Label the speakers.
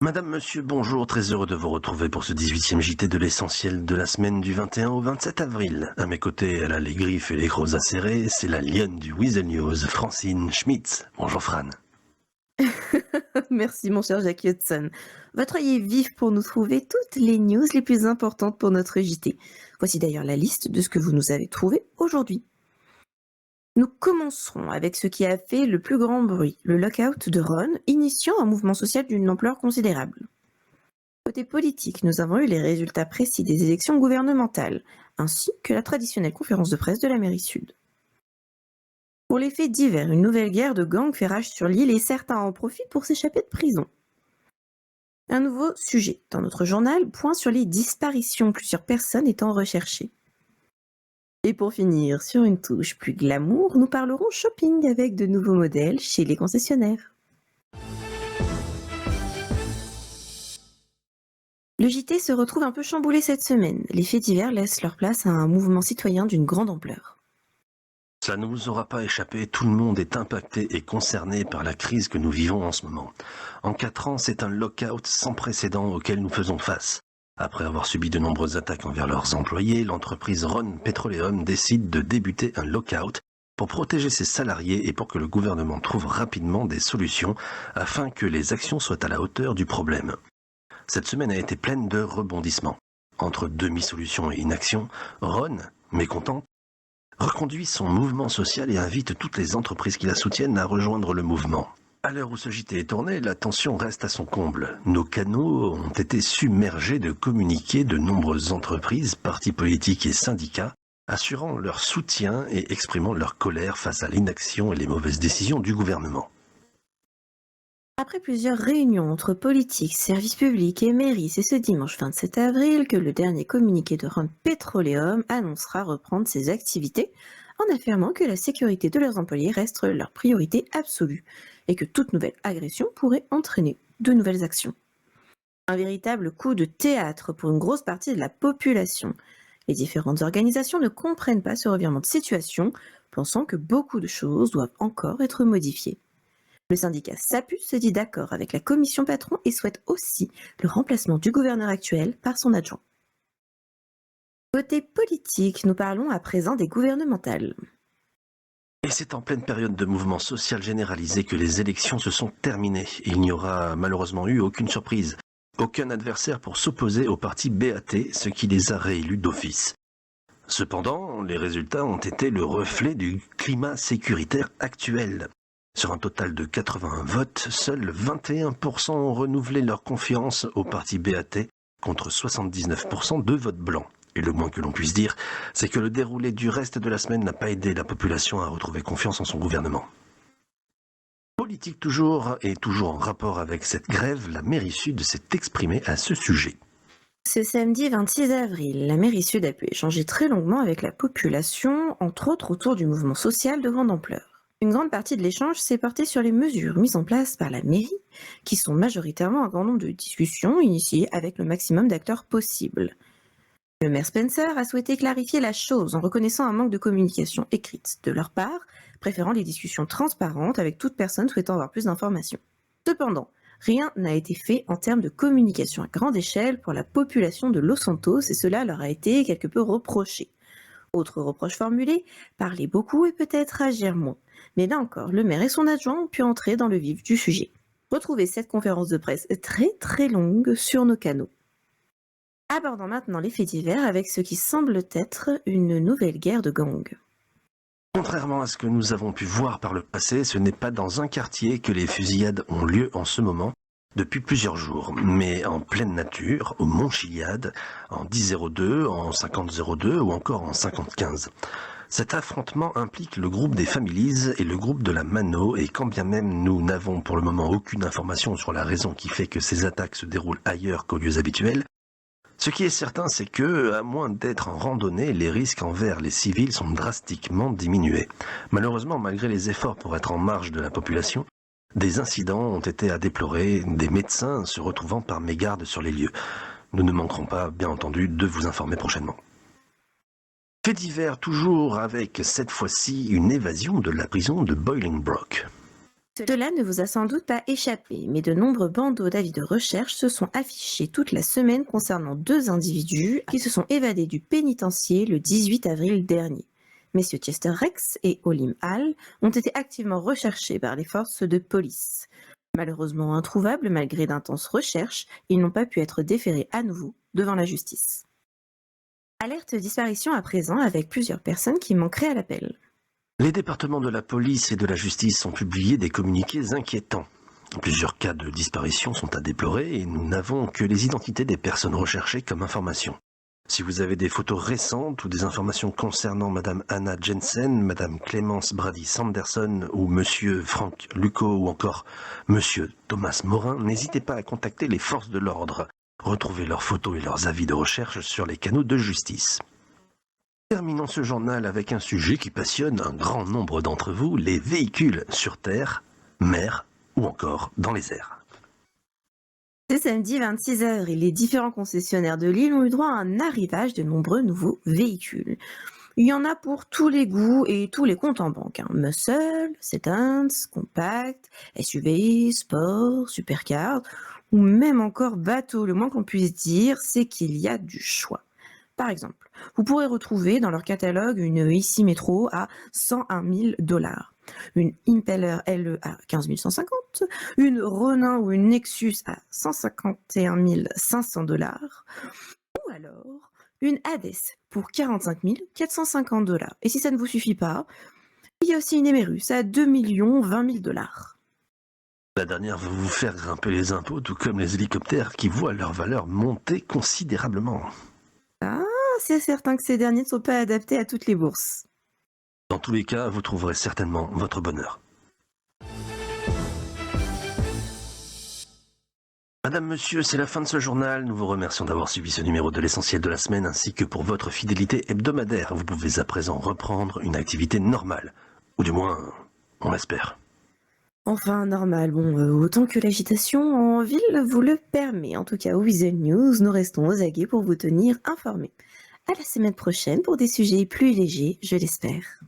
Speaker 1: Madame, monsieur, bonjour, très heureux de vous retrouver pour ce 18e JT de l'essentiel de la semaine du 21 au 27 avril. À mes côtés, elle a les griffes et les crocs acérés, c'est la lionne du Weasel News, Francine Schmitz. Bonjour Fran.
Speaker 2: Merci mon cher Jackie Hudson. Votre œil est vif pour nous trouver toutes les news les plus importantes pour notre JT. Voici d'ailleurs la liste de ce que vous nous avez trouvé aujourd'hui. Nous commencerons avec ce qui a fait le plus grand bruit, le lockout de Ron, initiant un mouvement social d'une ampleur considérable. Côté politique, nous avons eu les résultats précis des élections gouvernementales, ainsi que la traditionnelle conférence de presse de la mairie sud. Pour les faits divers, une nouvelle guerre de gangs fait rage sur l'île et certains en profitent pour s'échapper de prison. Un nouveau sujet dans notre journal, point sur les disparitions, plusieurs personnes étant recherchées. Et pour finir, sur une touche plus glamour, nous parlerons shopping avec de nouveaux modèles chez les concessionnaires. Le JT se retrouve un peu chamboulé cette semaine. Les faits divers laissent leur place à un mouvement citoyen d'une grande ampleur.
Speaker 1: Ça ne vous aura pas échappé, tout le monde est impacté et concerné par la crise que nous vivons en ce moment. En 4 ans, c'est un lockout sans précédent auquel nous faisons face. Après avoir subi de nombreuses attaques envers leurs employés, l'entreprise Ron Petroleum décide de débuter un lockout pour protéger ses salariés et pour que le gouvernement trouve rapidement des solutions afin que les actions soient à la hauteur du problème. Cette semaine a été pleine de rebondissements. Entre demi-solution et inaction, Ron, mécontente, reconduit son mouvement social et invite toutes les entreprises qui la soutiennent à rejoindre le mouvement. À l'heure où ce JT est tourné, la tension reste à son comble. Nos canaux ont été submergés de communiqués de nombreuses entreprises, partis politiques et syndicats, assurant leur soutien et exprimant leur colère face à l'inaction et les mauvaises décisions du gouvernement.
Speaker 2: Après plusieurs réunions entre politiques, services publics et mairies, c'est ce dimanche 27 avril que le dernier communiqué de Ron Petroleum annoncera reprendre ses activités en affirmant que la sécurité de leurs employés reste leur priorité absolue et que toute nouvelle agression pourrait entraîner de nouvelles actions. Un véritable coup de théâtre pour une grosse partie de la population. Les différentes organisations ne comprennent pas ce revirement de situation, pensant que beaucoup de choses doivent encore être modifiées. Le syndicat SAPU se dit d'accord avec la commission patron et souhaite aussi le remplacement du gouverneur actuel par son adjoint. Côté politique, nous parlons à présent des gouvernementales.
Speaker 1: Et c'est en pleine période de mouvement social généralisé que les élections se sont terminées. Il n'y aura malheureusement eu aucune surprise. Aucun adversaire pour s'opposer au parti BAT, ce qui les a réélus d'office. Cependant, les résultats ont été le reflet du climat sécuritaire actuel. Sur un total de 81 votes, seuls 21% ont renouvelé leur confiance au parti BAT contre 79% de votes blancs. Et le moins que l'on puisse dire, c'est que le déroulé du reste de la semaine n'a pas aidé la population à retrouver confiance en son gouvernement. Politique toujours, et toujours en rapport avec cette grève, la mairie sud s'est exprimée à ce sujet.
Speaker 2: Ce samedi 26 avril, la mairie sud a pu échanger très longuement avec la population, entre autres autour du mouvement social de grande ampleur. Une grande partie de l'échange s'est portée sur les mesures mises en place par la mairie, qui sont majoritairement un grand nombre de discussions initiées avec le maximum d'acteurs possibles. Le maire Spencer a souhaité clarifier la chose en reconnaissant un manque de communication écrite de leur part, préférant les discussions transparentes avec toute personne souhaitant avoir plus d'informations. Cependant, rien n'a été fait en termes de communication à grande échelle pour la population de Los Santos et cela leur a été quelque peu reproché. Autre reproche formulé, parler beaucoup et peut-être agir moins. Mais là encore, le maire et son adjoint ont pu entrer dans le vif du sujet. Retrouvez cette conférence de presse très longue sur nos canaux. Abordons maintenant les faits divers avec ce qui semble être une nouvelle guerre de gangs.
Speaker 1: Contrairement à ce que nous avons pu voir par le passé, ce n'est pas dans un quartier que les fusillades ont lieu en ce moment, depuis plusieurs jours, mais en pleine nature, au Mont Chiliade, en 10-02, en 50-02 ou encore en 50-15. Cet affrontement implique le groupe des Families et le groupe de la Mano, et quand bien même nous n'avons pour le moment aucune information sur la raison qui fait que ces attaques se déroulent ailleurs qu'aux lieux habituels, ce qui est certain, c'est que, à moins d'être en randonnée, les risques envers les civils sont drastiquement diminués. Malheureusement, malgré les efforts pour être en marge de la population, des incidents ont été à déplorer, des médecins se retrouvant par mégarde sur les lieux. Nous ne manquerons pas, bien entendu, de vous informer prochainement. Fait divers toujours avec, cette fois-ci, une évasion de la prison de Bolingbroke.
Speaker 2: Cela ne vous a sans doute pas échappé, mais de nombreux bandeaux d'avis de recherche se sont affichés toute la semaine concernant deux individus qui se sont évadés du pénitencier le 18 avril dernier. Messieurs Chester Rex et Olim Hall ont été activement recherchés par les forces de police. Malheureusement introuvables malgré d'intenses recherches, ils n'ont pas pu être déférés à nouveau devant la justice. Alerte disparition à présent avec plusieurs personnes qui manqueraient à l'appel.
Speaker 1: Les départements de la police et de la justice ont publié des communiqués inquiétants. Plusieurs cas de disparition sont à déplorer et nous n'avons que les identités des personnes recherchées comme information. Si vous avez des photos récentes ou des informations concernant Madame Anna Jensen, Madame Clémence Brady Sanderson ou Monsieur Frank Lucco ou encore Monsieur Thomas Morin, n'hésitez pas à contacter les forces de l'ordre. Retrouvez leurs photos et leurs avis de recherche sur les canaux de justice. Terminons ce journal avec un sujet qui passionne un grand nombre d'entre vous, les véhicules sur terre, mer ou encore dans les airs.
Speaker 2: Ce samedi 26 avril, les différents concessionnaires de l'île ont eu droit à un arrivage de nombreux nouveaux véhicules. Il y en a pour tous les goûts et tous les comptes en banque. Muscle, sedans, compact, SUV, sport, supercar ou même encore bateau. Le moins qu'on puisse dire, c'est qu'il y a du choix. Par exemple, vous pourrez retrouver dans leur catalogue une ICI Metro à 101 000 $, une Impeller LE à 15 150, une Ronin ou une Nexus à 151 500 $, ou alors une Hades pour 45 450 $. Et si ça ne vous suffit pas, il y a aussi une Emerus à 2 20 000 $.
Speaker 1: La dernière va vous faire grimper les impôts, tout comme les hélicoptères qui voient leur valeur monter considérablement.
Speaker 2: C'est certain que ces derniers ne sont pas adaptés à toutes les bourses.
Speaker 1: Dans tous les cas, vous trouverez certainement votre bonheur. Madame, monsieur, c'est la fin de ce journal. Nous vous remercions d'avoir suivi ce numéro de l'essentiel de la semaine ainsi que pour votre fidélité hebdomadaire. Vous pouvez à présent reprendre une activité normale. Ou du moins, on l'espère.
Speaker 2: Enfin, normal, autant que l'agitation en ville vous le permet. En tout cas, au Weasel News, nous restons aux aguets pour vous tenir informés. À la semaine prochaine pour des sujets plus légers, je l'espère.